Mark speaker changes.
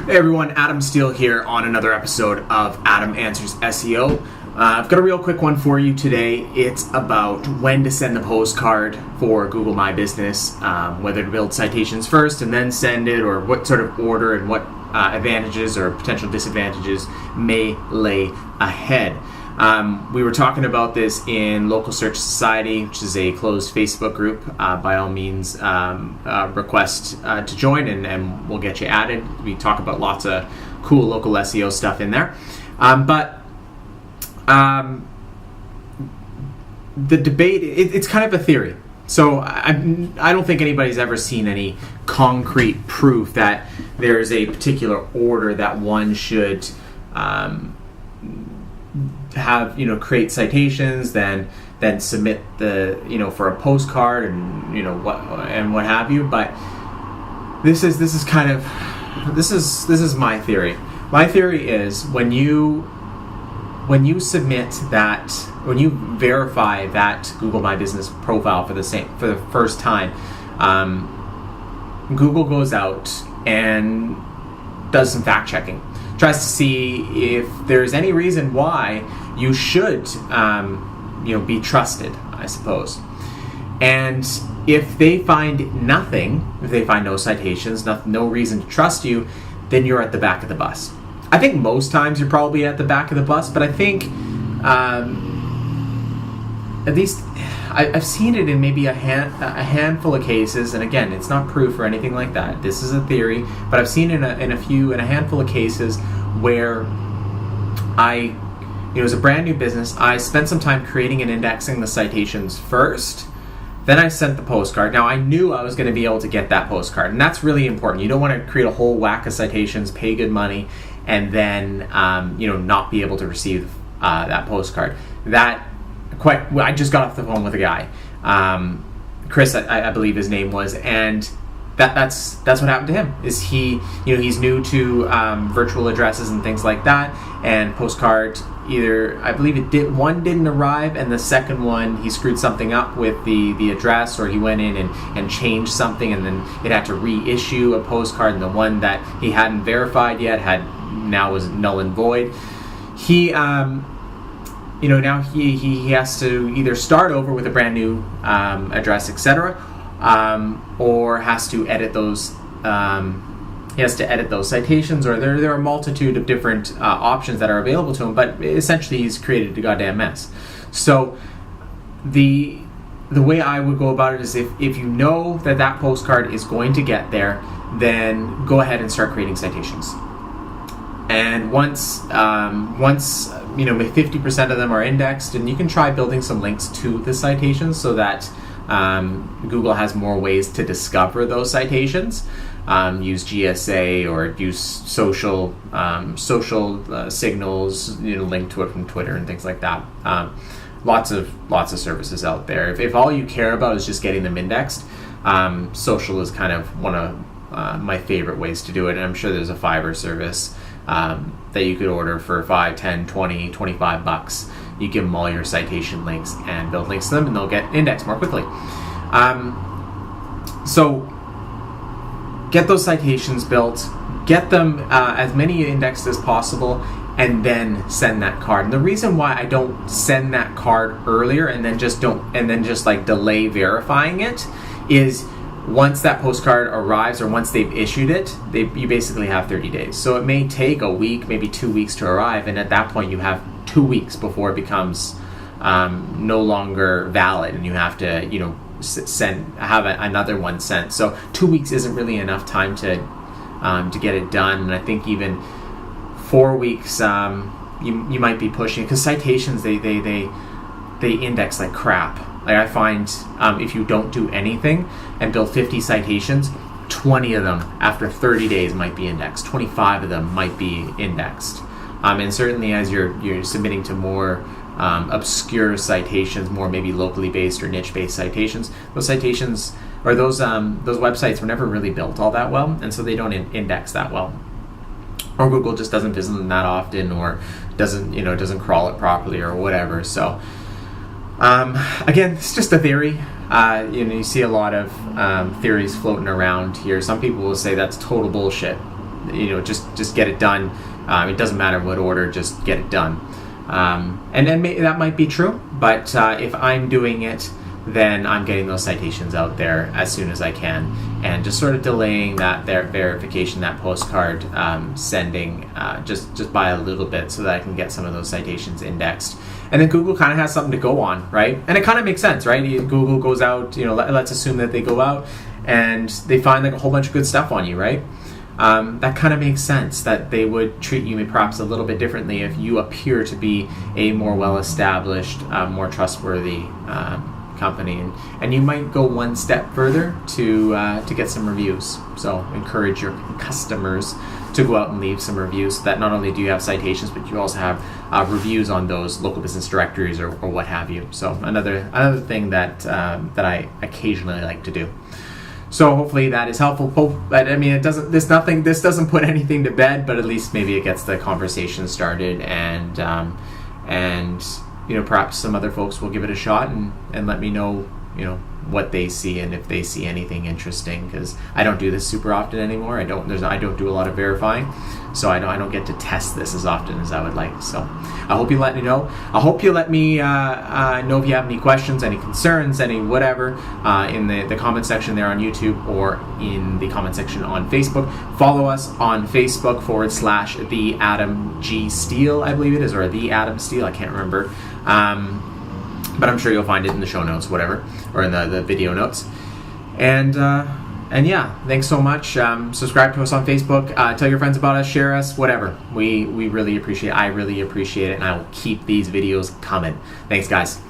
Speaker 1: Hey everyone, Adam Steele here on another episode of Adam Answers SEO. I've got a real quick one for you today. It's about when to send the postcard for Google My Business, whether to build citations first and then send it, or what sort of order and what advantages or potential disadvantages may lay ahead. We were talking about this in Local Search Society, which is a closed Facebook group. By all means, request to join and we'll get you added. We talk about lots of cool local SEO stuff in there. The debate, it's kind of a theory. So I don't think anybody's ever seen any concrete proof that there's a particular order that one should have, create citations, then submit the, for a postcard and what have you. But this is my theory. My theory is when you submit that, when you verify that Google My Business profile for the first time, Google goes out and does some fact checking, tries to see if there's any reason why you should be trusted, I suppose. And if they find nothing, if they find no citations, no reason to trust you, then you're at the back of the bus. I think most times you're probably at the back of the bus, but I think at least I've seen it in maybe a handful of cases, and again, it's not proof or anything like that. This is a theory, but I've seen in a handful of cases where it was a brand new business. I spent some time creating and indexing the citations first. Then I sent the postcard. Now I knew I was going to be able to get that postcard, and that's really important. You don't want to create a whole whack of citations, pay good money, and then not be able to receive that postcard. I just got off the phone with a guy, Chris, I believe his name was, and that's what happened to him. Is he's new to virtual addresses and things like that, and postcard one didn't arrive, and the second one he screwed something up with the address, or he went in and changed something, and then it had to reissue a postcard, and the one that he hadn't verified yet now was null and void. Now he has to either start over with a brand new address, etc., or has to edit those. He has to edit those citations, or there are a multitude of different options that are available to him. But essentially, he's created a goddamn mess. So the way I would go about it is if you know that postcard is going to get there, then go ahead and start creating citations. And once 50% of them are indexed, and you can try building some links to the citations so that Google has more ways to discover those citations. Use GSA or use social signals, link to it from Twitter and things like that. Lots of services out there. If all you care about is just getting them indexed, social is kind of one of my favorite ways to do it. And I'm sure there's a Fiverr service that you could order for $5, $10, $20, $25. You give them all your citation links and build links to them, and they'll get indexed more quickly. So get those citations built, get them as many indexed as possible, and then send that card. And the reason why I don't send that card earlier and then just delay verifying it is, once that postcard arrives, or once they've issued it, you basically have 30 days. So it may take a week, maybe 2 weeks to arrive, and at that point you have 2 weeks before it becomes no longer valid, and you have to have another one sent. So 2 weeks isn't really enough time to get it done, and I think even 4 weeks you might be pushing, because citations they index like crap. Like I find if you don't do anything and build 50 citations, 20 of them after 30 days might be indexed. 25 of them might be indexed. And certainly as you're submitting to more obscure citations, more maybe locally based or niche based citations, those citations or those websites were never really built all that well, and so they don't index that well. Or Google just doesn't visit them that often, or doesn't crawl it properly, or whatever. So again, it's just a theory. You see a lot of theories floating around here. Some people will say that's total bullshit. just get it done. It doesn't matter what order, just get it done. And then that might be true, but if I'm doing it, then I'm getting those citations out there as soon as I can, and just sort of delaying that verification, that postcard sending just by a little bit, so that I can get some of those citations indexed. And then Google kind of has something to go on, right? And it kind of makes sense, right? Google goes out, let's assume that they go out and they find like a whole bunch of good stuff on you, right? That kind of makes sense that they would treat you perhaps a little bit differently if you appear to be a more well-established, more trustworthy company, and you might go one step further to get some reviews. So encourage your customers to go out and leave some reviews, so that not only do you have citations, but you also have reviews on those local business directories or what have you. So another thing that I occasionally like to do. So hopefully that is helpful. But I mean, this doesn't put anything to bed, but at least maybe it gets the conversation started, and perhaps some other folks will give it a shot and let me know, what they see and if they see anything interesting, because I don't do this super often anymore. I don't do a lot of verifying, so I don't get to test this as often as I would like. So I hope you let me know. I hope you let me know if you have any questions, any concerns, any whatever, in the comment section there on YouTube or in the comment section on Facebook. Follow us on Facebook / the Adam G Steele, I believe it is, or the Adam Steele, I can't remember. But I'm sure you'll find it in the show notes, whatever, or in the video notes. And yeah, thanks so much. Subscribe to us on Facebook. Tell your friends about us, share us, whatever. We really appreciate it. I really appreciate it, and I will keep these videos coming. Thanks, guys.